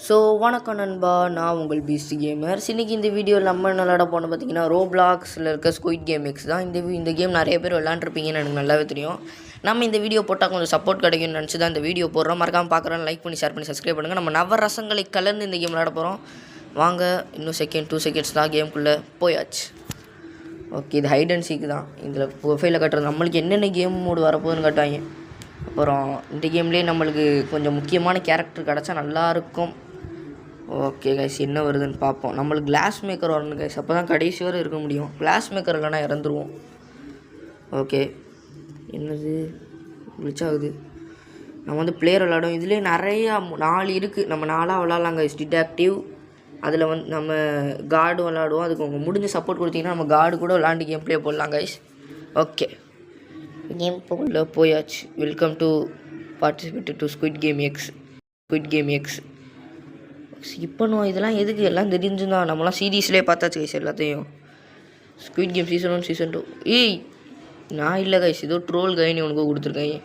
So வணக்கம் நண்பா, நான் உங்கள் பிசி கேமர்ஸ். இன்றைக்கி இந்த வீடியோவில் நம்ம விளாட போனோம் பார்த்தீங்கன்னா ரோப்ளாக்ஸில் இருக்க ஸ்குயிட் கேம் எக்ஸ் தான். இந்த கேம் நிறைய பேர் விளாண்டுருப்பீங்கன்னு எனக்கு நல்லாவே தெரியும். நம்ம இந்த வீடியோ போட்டால் கொஞ்சம் சப்போர்ட் கிடைக்கும்னு நினச்சி தான் இந்த வீடியோ போடுறோம். மறக்காமல் பார்க்குறோம், லைக் பண்ணி ஷேர் பண்ணி சப்ஸ்கிரைப் பண்ணுங்கள். நம்ம நவரசங்களை கலந்து இந்த கேம் விளாட போகிறோம். வாங்க, இன்னும் 2 செகண்ட்ஸ் தான் கேமுக்குள்ளே போயாச்சு. ஓகே, இது ஹைட் அண்ட் சீக்கு தான். இதில் ப்ரொஃபைலில் கட்டுறது நம்மளுக்கு என்னென்ன கேம் மோடு வரப்போகுதுன்னு காட்டுவாங்க. அப்புறம் இந்த கேம்லேயே நம்மளுக்கு கொஞ்சம் முக்கியமான கேரக்டர் கிடச்சா நல்லாயிருக்கும். ஓகே கைஸ், என்ன வருதுன்னு பார்ப்போம். நம்மளுக்கு கிளாஸ் மேக்கர் வரணும் கைஸ், அப்போ தான் கடைசி வரை இருக்க முடியும். கிளாஸ் மேக்கர் இல்லைனா இறந்துருவோம். ஓகே, என்னது கிளிச் ஆகுது. நம்ம வந்து பிளேயர் விளாடும். இதுலேயே நிறையா 4 இருக்குது. நம்ம 4ஆக விளாட்லாம் கைஸ். டிடெக்டிவ், அதில் வந்து நம்ம கார்டு விளாடுவோம். அதுக்கு உங்கள் முடிஞ்ச சப்போர்ட் கொடுத்தீங்கன்னா நம்ம கார்டு கூட விளாண்டு கேம் ப்ளே போடலாம் கைஸ். ஓகே, கேம் போல போயாச்சு. Welcome to participate to Squid Game X. இப்போ நான் இதெல்லாம் எதுக்கு எல்லாம் தெரிஞ்சுதான், நம்மளாம் சீரீஸ்லேயே பார்த்தாச்சு கைஸ் எல்லாத்தையும். Squid game season 1 season 2. ஏய், நான் இல்லை கைஸ், ஏதோ ட்ரோல் கைனி உனக்கு கொடுத்துருக்காங்க.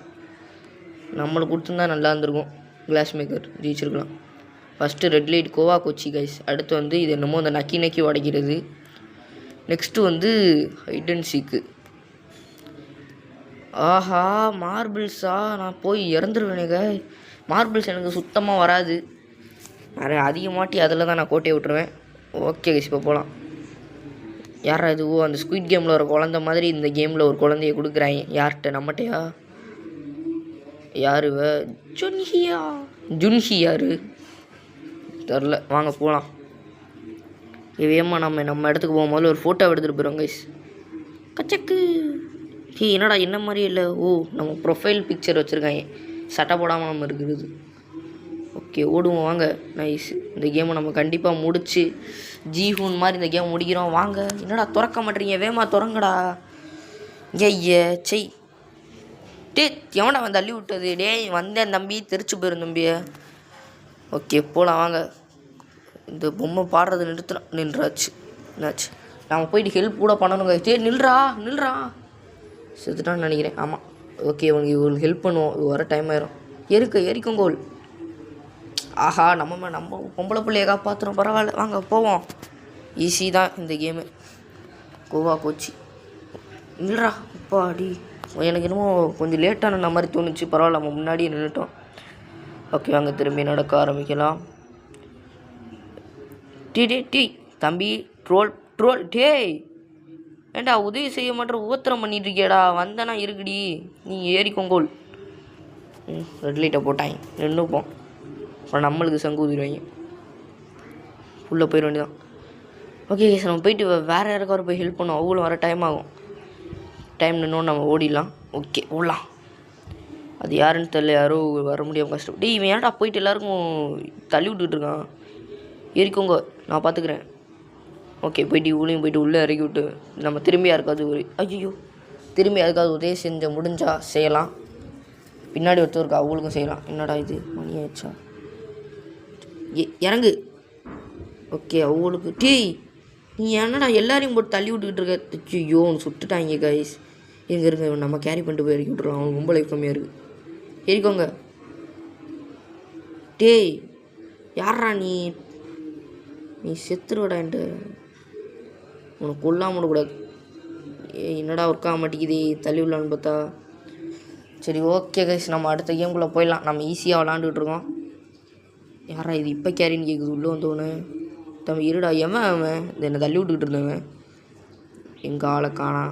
நம்மளுக்கு கொடுத்துருந்தா நல்லா இருந்திருக்கும். கிளாஸ் மேக்கர் ஜெயிச்சிருக்கலாம். First red light Goa Kochi guys. அடுத்து வந்து இது என்னமோ அந்த நக்கி உடைக்கிறது. நெக்ஸ்ட்டு வந்து ஹைட் அண்ட் சீக்கு. ஆஹா, மார்பிள்ஸா, நான் போய் இறந்துருவேனுங்க. மார்பிள்ஸ் எனக்கு சுத்தமாக வராது. நிறைய அதிகமாட்டி அதில் தான் நான் கோட்டையை விட்டுருவேன். ஓகே கைஸ், இப்போ போகலாம். யாரா இது? ஓ, அந்த ஸ்குயிட் கேமில் ஒரு குழந்த மாதிரி இந்த கேமில் ஒரு குழந்தைய கொடுக்குறாங்க. யார்கிட்ட? நம்மகிட்டயா? யாரு? ஜுன்ஹி யாரு தெரில. வாங்க போகலாம். வேமா நம்ம இடத்துக்கு போகும்போது ஒரு ஃபோட்டோ எடுத்துகிட்டு போகிறோம் கைஸ். கச்சக்கு. என்னடா என்ன மாதிரி இல்லை? ஓ, நம்ம ப்ரொஃபைல் பிக்சர் வச்சுருக்காங்க. சட்டை போடாமல் நம்ம இருக்கிறது. ஓகே, ஓடுவோம் வாங்க. நைஸ். இந்த கேமை நம்ம கண்டிப்பாக முடிச்சு ஜீஹூன் மாதிரி இந்த கேம் முடிக்கிறோம். வாங்க. என்னடா திறக்க மாட்டேறீங்க? வேமா திறங்கடா. ஐய செய். எவனை வந்து தள்ளி விட்டது? டேய், வந்தேன் தம்பி, தெரிச்சு போயிரும் தம்பியை. ஓகே, போகலாம் வாங்க. இந்த பொம்மை பாடுறது நின்றாச்சு. என்னாச்சு? நம்ம போயிட்டு ஹெல்ப் கூட பண்ணணுங்க. நில்றா. செத்துட்டான்னு நினைக்கிறேன். ஆமாம். ஓகே, இவங்களுக்கு ஹெல்ப் பண்ணுவோம். வர டைம் ஆயிரும். எரிக்கோங்கோல். ஆஹா, நம்ம பொம்பளை பிள்ளையை காப்பாற்றுறோம். பரவாயில்ல, வாங்க போவோம். ஈஸி தான் இந்த கேமு. கோவா கோச்சி. இல்லைடா அப்பா அடி. எனக்கு என்னமோ கொஞ்சம் லேட்டான மாதிரி தோணுச்சு. பரவாயில்ல, நம்ம முன்னாடியே நின்றுட்டோம். ஓகே, வாங்க திரும்பி நடக்க ஆரம்பிக்கலாம். டீ தம்பி, ட்ரோல் டேய், ஏண்டா உதவி செய்ய மாட்டேற? ஊத்திரம் பண்ணிட்டு இருக்கியாடா? வந்தனா இருக்குடி, நீ ஏறிக்கோங்கோல். ரெட் லைட்டை போட்டாங்க, நின்றுப்போம். அப்புறம் நம்மளுக்கு சங்கு ஊதிடுவாங்க. உள்ளே போயிட வேண்டியதான். ஓகே சார், நம்ம போயிட்டு வேறு யாருக்காவது போய் ஹெல்ப் பண்ணுவோம். அவங்களும் வர டைம் ஆகும். டைம் நின்னோன்னு நம்ம ஓடிடலாம். ஓகே, ஓடலாம். அது யாருன்னு தெரியல, யாரோ வர முடியாமல் கஷ்டப்பட்டு. இவன் ஏன்டா போயிட்டு எல்லாருக்கும் தள்ளி விட்டுட்டுருக்கான்? ஏறிக்கோங்க, நான் பார்த்துக்குறேன். ஓகே, போயிட்டு இவளையும் போயிட்டு உள்ளே இறக்கி விட்டு நம்ம திரும்பி யாருக்காவது திரும்பி யாருக்காவது உதவி செஞ்ச முடிஞ்சா செய்யலாம். பின்னாடி ஒருத்தர் இருக்கா, அவங்களுக்கும் செய்யலாம். என்னடா இது, மணி ஆயிடுச்சா? இறங்கு. ஓகே, அவங்களுக்கு நீ என்னடா எல்லாரையும் போட்டு தள்ளி விட்டுக்கிட்டு இருக்க? ஐயோ, சுட்டுட்டாங்க கைஸ். எங்கே இருங்க, நம்ம கேரி பண்ணிட்டு போய் இறக்கி விட்ருலாம். அவனுக்கு ரொம்ப லைஃப் கம்மியாக இருக்குது. ஏறிக்கோங்க. யாரா நீ செத்துருவடான்ட்டு உனக்கு கொல்லாம விடக்கூடாது. என்னடா ஒர்க் ஆக மாட்டேங்குது, தள்ளி விடலான்னு பார்த்தா. சரி, ஓகே கைஸ், நம்ம அடுத்த கேமுக்குள்ளே போயிடலாம். நம்ம ஈஸியாக விளாண்டுக்கிட்டு இருக்கோம். யாரா இது இப்போ கேரின்னு கேட்குது? உள்ளே வந்தவனு தம்பி இருடா. அவன் என்னை தள்ளி விட்டுக்கிட்டு இருந்தவன் எங்கள் ஆளை காணா.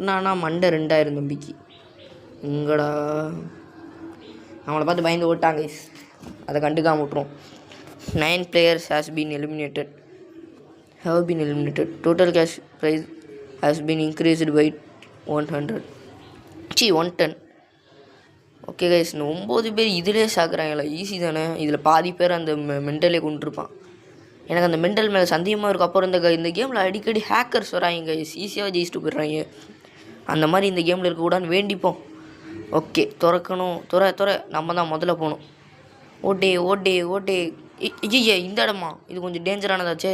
நானா மண்டை 2000 தம்பிக்கு. எங்கடா? அவங்கள பார்த்து பயந்து ஓட்டாங்க கைஸ். அதை கண்டுக்காம விட்ருவோம். 9 players have been eliminated. Total cash prize has been increased by 110. Okay guys, 9 பேர் இதிலே சாக்குறாங்களா? ஈஸி தானே. இதில் பாதி பேர் அந்த மென்டலே கொண்டுருப்பான். எனக்கு அந்த மென்டல் மேலே சந்தேகமாக இருக்கும். அப்புறம் இந்த கேமில் அடிக்கடி ஹேக்கர்ஸ் வராங்க கைஸ், ஈஸியாக ஜெயிச்சுட்டு போயிடுறாங்க. அந்த மாதிரி இந்த கேமில் இருக்கக்கூடாதுன்னு வேண்டிப்போம். ஓகே, திறக்கணும். நம்ம தான் முதல்ல போகணும். ஓட்டே. ஐயா, இந்த இடமா? இது கொஞ்சம் டேஞ்சரானதாச்சே.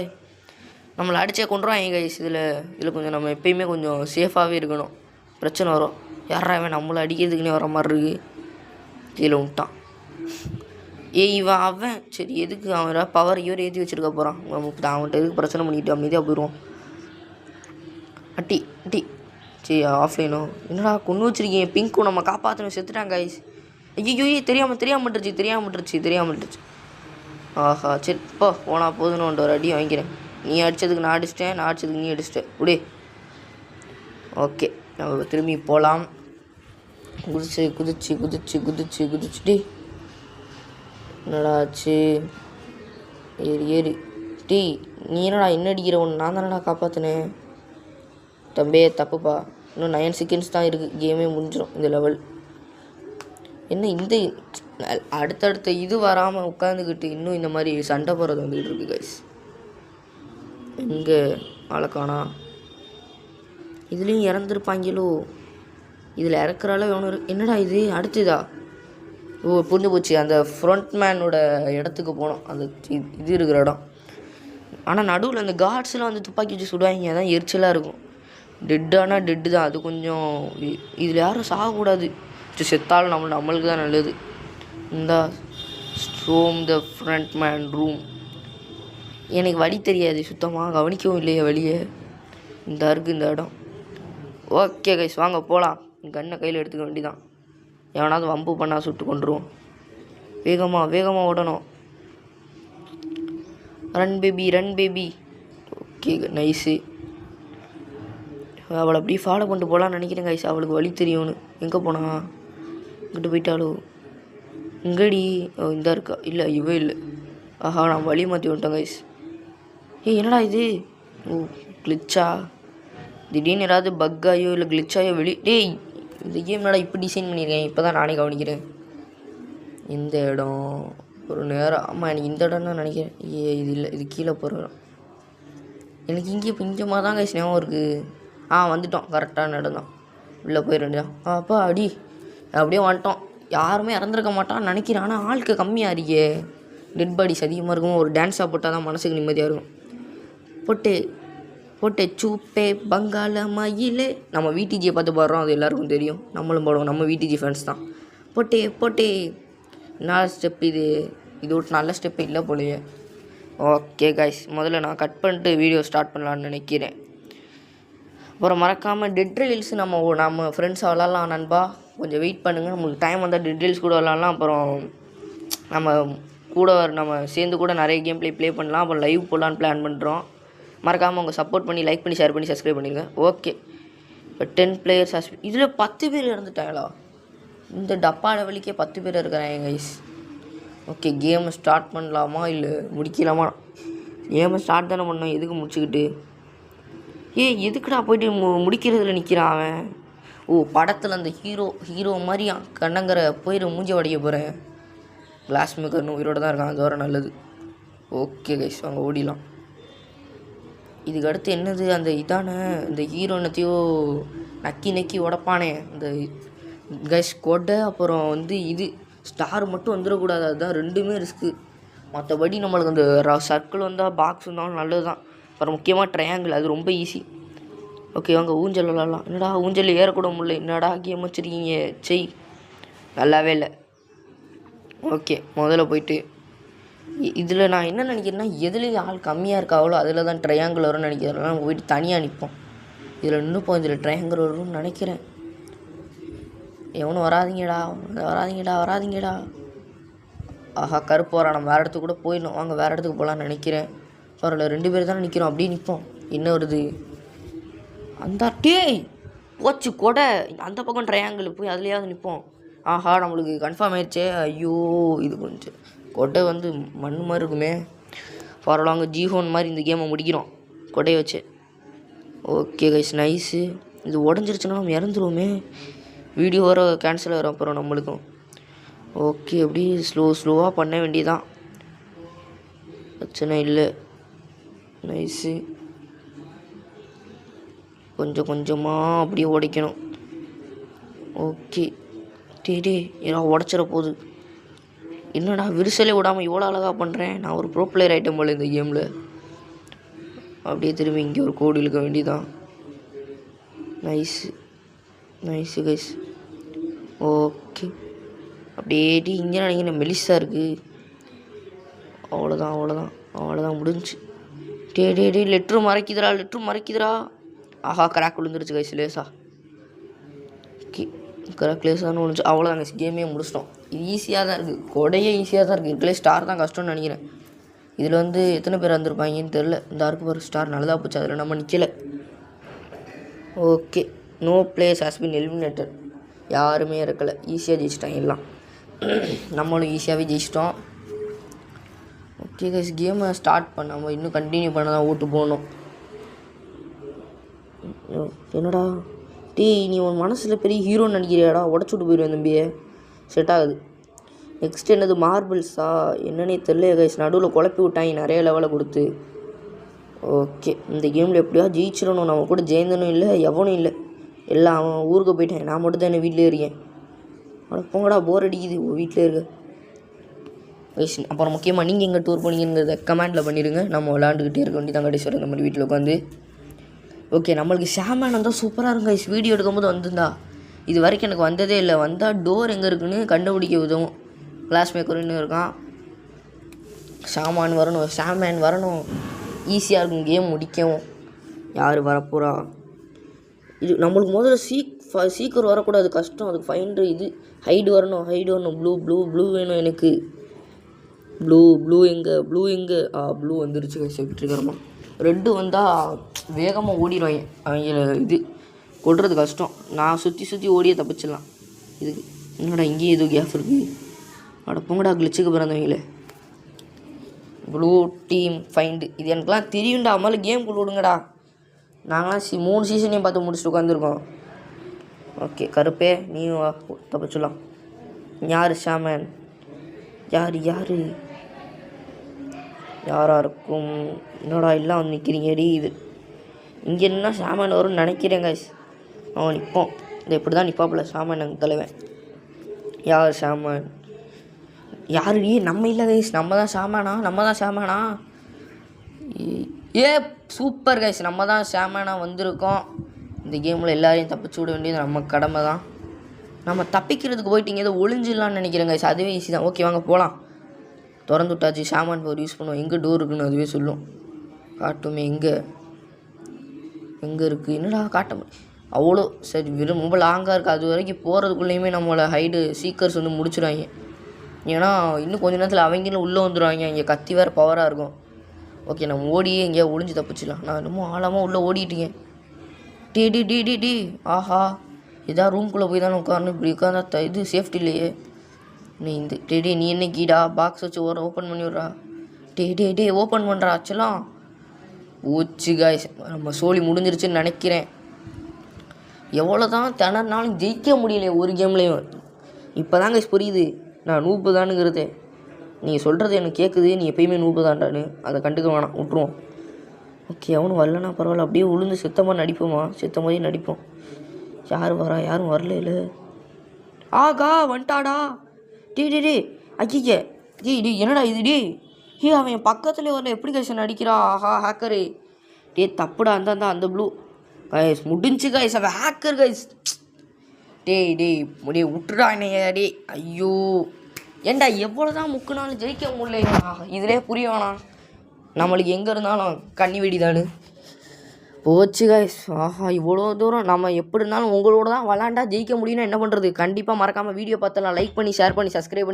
நம்மளை அடித்தே கொண்டுருவாங்க கைஸ். இதில் கொஞ்சம் நம்ம எப்பயுமே கொஞ்சம் சேஃபாகவே இருக்கணும். பிரச்சனை வரும். யாரா அவன் நம்மளை அடிக்கிறதுக்குன்னே வர மாதிரி இருக்குது. கீழே விட்டான். ஏய் இவன் அவன் சரி எதுக்கு அவன் பவர் இவர் ஏற்றி வச்சுருக்க போகிறான் அவன்கிட்ட எதுக்கு பிரச்சனை பண்ணிட்டு அமைதியாக போயிடுவான். அட்டி அட்டி சரி ஆஃப்லைனோ என்னடா கொண்டு வச்சுருக்கீங்க பிங்க்கும் நம்ம காப்பாற்றணும் செத்துட்டாங்க கைஸ். ஐயோ தெரியாமட்டுருச்சு. ஆஹா சரி போனால் போதுன்னு ஒரு அடி வாங்கிக்கிறேன். நீ அடித்ததுக்கு நான் அடிச்சிட்டேன், நான் அடித்ததுக்கு நீ அடிச்சிட்டேன் விடே. ஓகே நம்ம திரும்பி போகலாம். குதிச்சுட்டே என்னடா ஆச்சு? ஏறி டீ நீ என்னடா என்ன அடிக்கிற ஒன்று நான் தானடா காப்பாற்றினேன். தம்பே தப்புப்பா, இன்னும் 9 செகண்ட்ஸ் தான் இருக்குது, கேமே முடிஞ்சிடும் இந்த லெவல். என்ன இந்த அடுத்தடுத்த இது வராமல் உட்காந்துக்கிட்டு இன்னும் இந்த மாதிரி சண்டை போடுறது வந்துக்கிட்டு இருக்குது கைஸ். எங்கே ஆளக்கானா? இதுலேயும் இறந்துருப்பாங்களோ? இதில் இறக்குறால வேணும். என்னடா இது அடுத்ததா? புரிஞ்சு போச்சு, அந்த ஃப்ரண்ட் மேனோட இடத்துக்கு போனோம், அந்த இது இருக்கிற இடம். ஆனால் நடுவில் அந்த கார்ட்ஸ்லாம் வந்து துப்பாக்கி வச்சு சுடுவாங்க, அதான் எரிச்சலாக இருக்கும். டெட்டானா டெட்டு தான், அது கொஞ்சம் இதில் யாரும் சாகக்கூடாது. செத்தாலும் நம்மளுக்கு தான் நல்லது. இந்த storm the front man room. எனக்கு வழி தெரியாது சுத்தமாக, கவனிக்கவும் இல்லையே வழியே. இந்த இருக்குது இந்த இடம். ஓகே கைஸ் வாங்க போகலாம். கன்னை கையில் எடுத்துக்க வேண்டிதான். எவனாவது வம்பு பண்ணால் சுட்டு கொண்டுருவோம். வேகமாக ஓடணும். Run baby. Okay nice. அவளை அப்படியே ஃபாலோ பண்ணிட்டு போகலான்னு நினைக்கிறேன் கைஸ். அவளுக்கு வழி தெரியும்னு. எங்கே போனா? இங்கிட்டு போயிட்டாலோ? இங்கடி இந்த இருக்கா? இல்லை இவ இல்லை. ஆஹா நான் வழி மாற்றி விட்டேன் கைஸ். என்னடா இது? கிளிச்சா? திடீர்னு ஏதாவது பக்காயோ இல்லை கிளிச்சாயோ டேய் இந்த கேம் என்னடா இப்படி டிசைன் பண்ணியிருக்கேன், இப்போ தான் நானே கவனிக்கிறேன். இந்த இடம் ஒரு நேரம். ஆமாம் எனக்கு இந்த இடம் தான் நினைக்கிறேன். இது இல்லை, இது கீழே போகிறோம். எனக்கு இங்கே கொஞ்சமாக தான் கைஸ் ஞாபகம் இருக்குது. வந்துட்டோம், கரெக்டான இடம் தான். உள்ளே போயிட வேண்டியதான். அப்பா அப்படியே வந்துட்டோம். யாருமே இறந்துருக்க மாட்டான்னு நினைக்கிறேன். ஆனால் ஆளுக்கு கம்மியாக இருக்கே, டெட் பாடிஸ் அதிகமாக இருக்கும். ஒரு டான்ஸாக போட்டால் தான் மனசுக்கு நிம்மதியாக இருக்கும். போட்டு சூப்பே பங்காள மயிலே. நம்ம விடிஜியை பார்த்து பாடுறோம், அது எல்லாருக்கும் தெரியும். நம்மளும் பாடுவோம், நம்ம விடிஜி ஃபேன்ஸ் தான். போட்டே நல்ல ஸ்டெப் இது ஒரு நல்ல ஸ்டெப்பு இல்லை போலையே. ஓகே கைஸ் முதல்ல நான் கட் பண்ணிட்டு வீடியோ ஸ்டார்ட் பண்ணலான்னு நினைக்கிறேன். அப்புறம் மறக்காமல் டெட் ரீல்ஸ் நம்ம ஃப்ரெண்ட்ஸை விளாட்லாம் நண்பா. கொஞ்சம் வெயிட் பண்ணுங்கள், நம்மளுக்கு டைம் வந்தால் டெட் ரீல்ஸ் கூட விளாட்லாம். அப்புறம் நம்ம சேர்ந்து கூட நிறைய கேம் ப்ளே பண்ணலாம். அப்புறம் லைவ் போடலான்னு பிளான் பண்ணுறோம். மறக்காமல் உங்கள் சப்போர்ட் பண்ணி லைக் பண்ணி ஷேர் பண்ணி சப்ஸ்கிரைப் பண்ணிடுங்க. ஓகே இப்போ 10 பிளேயர்ஸ் இதில் 10 பேர் இறந்துட்டாங்களா? இந்த டப்பா லெவலுக்கே 10 பேர் இருக்கிறாங்க கைஸ். ஓகே கேமை ஸ்டார்ட் பண்ணலாமா இல்லை முடிக்கலாமா? கேமை ஸ்டார்ட் தானே பண்ணோம், எதுக்கு முடிச்சுக்கிட்டு? எதுக்குடா போயிட்டு முடிக்கிறதுல நிற்கிறான் அவன்? படத்தில் அந்த ஹீரோ மாதிரி கண்ணங்கரை போயிட்டு மூஞ்சி உடைக்க போகிறேன். கிளாஸ் மேக்கர்னு உயிரோடு தான் இருக்கான், அது வர நல்லது. ஓகே கைஸ் வாங்க ஓடிலாம். இதுக்கு அடுத்து என்னது? அந்த இந்த ஹீரோனத்தையோ நக்கி உடப்பானே அந்த கைஸ் கொடை. அப்புறம் இது ஸ்டார் மட்டும் வந்துடக்கூடாது, அதுதான் ரெண்டுமே ரிஸ்க்கு. மற்றபடி நம்மளுக்கு அந்த சர்க்கிள் வந்தால் பாக்ஸ் வந்தாலும் நல்லது தான். அப்புறம் முக்கியமாக ட்ரையாங்கிள், அது ரொம்ப ஈஸி. ஓகே வாங்க ஊஞ்சல் விளாட்லாம். என்னடா ஊஞ்சல் ஏறக்கூட முடியல, என்னடா கேம் வச்சுருக்கீங்க? நல்லாவே இல்லை. ஓகே முதல்ல போயிட்டு இதில் நான் என்ன நினைக்கிறேன்னா, எதுலேயும் ஆள் கம்மியாக இருக்காவளோ அதில் தான் ட்ரையாங்கிள் வரும்னு நினைக்கிறேன். நம்ம போயிட்டு தனியாக நிற்போம். இதில் இன்னும் இதில் ட்ரையாங்கிள் வரும்னு நினைக்கிறேன். எவனும் வராதிங்கடா. ஆஹா கருப்பு வரா. நம்ம வேறு இடத்துக்கு கூட போயிடணும். வாங்க வேறு இடத்துக்கு போகலான்னு நினைக்கிறேன். பரவாயில்ல 2 பேர் தானே நிற்கிறோம், அப்படியே நிற்போம். என்ன வருது? அந்த போச்சு கொடை. அந்த பக்கம் ட்ரையாங்கிள் போய் அதுலேயாவது நிற்போம். ஆஹா நம்மளுக்கு கன்ஃபார்ம் ஆயிடுச்சே. ஐயோ இது கொஞ்சம் கொடை மண் மாதிரி இருக்குமே. பரவாயில்ல ஜீஹோன் மாதிரி இந்த கேமை முடிக்கிறோம் கொடையை வச்சு. Okay guys nice. இது உடஞ்சிருச்சுன்னா நம்ம இறந்துருவோமே, வீடியோ வர கேன்சல் ஆகிரும் அப்புறம் நம்மளுக்கும். ஓகே அப்படி ஸ்லோவாக பண்ண வேண்டியதான், பிரச்சனை இல்லை. நைஸு. கொஞ்சமாக அப்படியே உடைக்கணும். ஓகே ஏன்னா உடச்சிட போகுது. என்னடா விரிசலே விடாமல் இவ்வளோ அழகாக பண்ணுறேன். நான் ஒரு ப்ரோ பிளேயர் ஐட்டம் போல் இந்த கேமில். அப்படியே திரும்பி இங்கே ஒரு கோடு இழுக்க வேண்டியதான். Nice guys. ஓகே அப்படியே இங்கே நினைக்கிறேன் மெலிஸாக இருக்குது. அவ்வளோதான் முடிஞ்சு. டே லெட்ரு மறைக்குதுடா. ஆஹா கிராக் விழுந்துருச்சு கைஸ் லேசா. ஓகே கிராக் லேசான்னு விழுந்துச்சு. அவ்வளோதான் கைஸ், கேமே முடிச்சிட்டோம். இது ஈஸியாக தான் இருக்குது, கொடையே ஈஸியாக தான் இருக்குது. இதுலேயே ஸ்டார் தான் கஷ்டம்னு நினைக்கிறேன். இதில் வந்து எத்தனை பேர் வந்திருப்பாங்கன்னு தெரில. இந்த ஆர்க்கு ஒரு ஸ்டார் நல்லதாக போச்சு, அதில் நம்ம நிற்கலை. Okay, no players has been eliminated. யாருமே இருக்கலை, ஈஸியாக ஜெயிச்சிட்டாங்க எல்லாம். நம்மளும் ஈஸியாகவே ஜெயிச்சிட்டோம். ஓகே கைஸ், கேமை ஸ்டார்ட் பண்ணாமல் இன்னும் கண்டினியூ பண்ண தான் ஓட்டு போகணும். என்னடா நீ உன் மனசில் பெரிய ஹீரோன்னு நினைக்கிறியாடா, உடச்சி விட்டு போயிடுவேன் தம்பியே. செட் ஆகுது. நெக்ஸ்ட் என்னது, மார்பிள்ஸா என்னன்னே தெரியல கைஸ். நடுவில் குழப்பி விட்டாங்க நிறைய லெவலை கொடுத்து. ஓகே, இந்த கேமில் எப்படியா ஜெயிச்சிடணும். நம்ம கூட ஜெயந்தனும் இல்லை, எவனும் இல்லை, எல்லாம் அவன் ஊருக்கு போயிட்டேன். நான் மட்டும் தான் என்ன வீட்டிலே இருக்கேன். ஆனால் போங்கடா, போர் அடிக்குது வீட்டிலே இருக்க கைஸ். அப்புறம் முக்கியமாக நீங்கள் எங்கே டூர் போனீங்கிறத கமெண்ட்டில் பண்ணிடுங்க. நம்ம விளாண்டுக்கிட்டே இருக்க வேண்டியதான் கடைசி இந்த மாதிரி வீட்டில் உட்காந்து. ஓகே, நம்மளுக்கு ஷாமேன் வந்தால் சூப்பராக இருக்கும் கைஸ். வீடியோ எடுக்கும்போது வந்துருந்தா, இது வரைக்கும் எனக்கு வந்ததே இல்லை. வந்தால் டோர் எங்கே இருக்குன்னு கண்டுபிடிக்க உதவும். கிளாஸ் மேக்கர்னு இருக்கான். ஷாமேன் வரணும். ஈஸியாக இருக்கும் கேம் முடிக்கவும். யார் வரப்போகிறா? இது நம்மளுக்கு முதல்ல சீக்கிரம் வரக்கூடாது, கஷ்டம். அதுக்கு ஃபைண்டு இது ஹைடு வரணும். ப்ளூ வேணும் எனக்கு. ப்ளூ எங்கே? ப்ளூ வந்துருச்சு கைஸ். விட்டுருக்கிறோமா? ரெட்டு வந்தால் வேகமாக ஓடிடுவாங்க. அவங்க இது கொள்வது கஷ்டம். நான் சுற்றி ஓடியே தப்பிச்சிடலாம். இதுக்கு என்னடா இங்கேயும் எதுவும் கேஃப் இருக்குது? பொங்கடா கிளிச்சுக்கு பிறந்தவங்களே. ப்ளூ டீம் ஃபைண்டு, இது எனக்குலாம் தெரியும்டா. மேலே கேம் கொண்டு விடுங்கடா. நாங்களாம் 3 சீசனையும் பார்த்து முடிச்சுட்டு உட்காந்துருக்கோம். ஓகே கருப்பே, நீ தப்பிச்சிடலாம். யார் ஷாமேன்? யாராக இருக்கும்? என்னடா எல்லாம் வந்து நிற்கிறீங்கடி. இது இங்கே என்ன ஷாமேன் வரும்னு நினைக்கிறேன் கைஸ். அவன் நிற்போம். இது இப்படி தான் நிற்பாப்புல ஷாமேன் எங்கள் தலைவன். யார் ஷாமேன்? யாரு நீ? நம்ம இல்லை கைஸ், நம்ம தான் ஷாமேனா. சூப்பர் கைஸ், நம்ம தான் ஷாமேனா வந்திருக்கோம். இந்த கேமில் எல்லாரையும் தப்பிச்சு விட வேண்டியது நம்ம கடமை தான். நம்ம தப்பிக்கிறதுக்கு போயிட்டு இங்கே ஏதோ ஒளிஞ்சிடலான்னு நினைக்கிறேன் கைஸ். அதுவே ஈஸி தான். ஓகே வாங்க போகலாம். திறந்து விட்டாச்சு. ஷாமான் பவர் யூஸ் பண்ணுவோம். எங்கே டோர் இருக்குன்னு அதுவே சொல்லும். காட்டுமே எங்கே இருக்குது. என்னடா காட்ட அவ்வளோ சரி, ரொம்ப லாங்காக இருக்குது. அது வரைக்கும் போகிறதுக்குள்ளேயுமே நம்மளை சீக்கர்ஸ் வந்து முடிச்சிடுவாங்க. ஏன்னா இன்னும் கொஞ்ச நேரத்தில் அவங்களும் உள்ளே வந்துடுவாங்க. இங்கே கத்தி வேறு பவராக இருக்கும். ஓகே, நம்ம ஓடியே எங்கேயா ஒளிஞ்சு தப்பிச்சிடலாம். நான் இன்னமும் ஆழமாக உள்ளே ஓடிட்டீங்க. டி ஆஹா, ஏதாவது ரூம்குள்ளே போய் தானே உட்காரணும். இப்படி உட்காந்தா இது சேஃப்டி இல்லையே. நீ நீ என்ன கீடா பாக்ஸ் வச்சு ஓப்பன் பண்ணி விட்றா. ஓப்பன் பண்ணுறா ஆச்சுலாம். ஓச்சு காய்ஸ், நம்ம சோழி முடிஞ்சிருச்சுன்னு நினைக்கிறேன். எவ்வளோ தான் திணறினாலும் ஜெயிக்க முடியலையே ஒரு கேம்லேயும். இப்போ தான் கைஸ் புரியுது நான் நூப்பு தானுங்கிறது. நீங்கள் சொல்கிறது எனக்கு கேட்குது, நீ எப்பயுமே நூப்பு தான்டான்னு. அதை கண்டுக்க வேணாம், விட்ருவோம். ஓகே, அவனும் வரலன்னா பரவாயில்ல. அப்படியே உளுந்து சுத்தமாக நடிப்போம். யார் வரா? யாரும் வரல இல்லை. ஆகா வந்துட்டாடா. ஐயே என்னடா இது? அவன் பக்கத்துலேயே வரல. எப்படி கைஸ் நடிக்கிறா? ஆஹா ஹேக்கரு. தப்புடா. அந்த ப்ளூ கைஸ் முடிஞ்சு கைஸ். அவன் ஹேக்கர் கைஸ். விட்டுடா என்னைய. ஐயோ ஏண்டா எவ்வளோ தான் முக்குனாலும் ஜெயிக்க முடியல. இதிலே புரிய வேணாம், நம்மளுக்கு எங்கே இருந்தாலும் கண்ணி வெடிதானு போச்சு கைஸ். ஆஹா இவ்வளோ தூரம் நம்ம எப்படி இருந்தாலும் உங்களோட தான் விளாண்டா ஜெயிக்க முடியும்னா என்ன பண்ணுறது? கண்டிப்பாக மறக்காமல் வீடியோ பார்த்தலாம் லைக் பண்ணி ஷேர் பண்ணி சப்ஸ்கிரைப் பண்ணி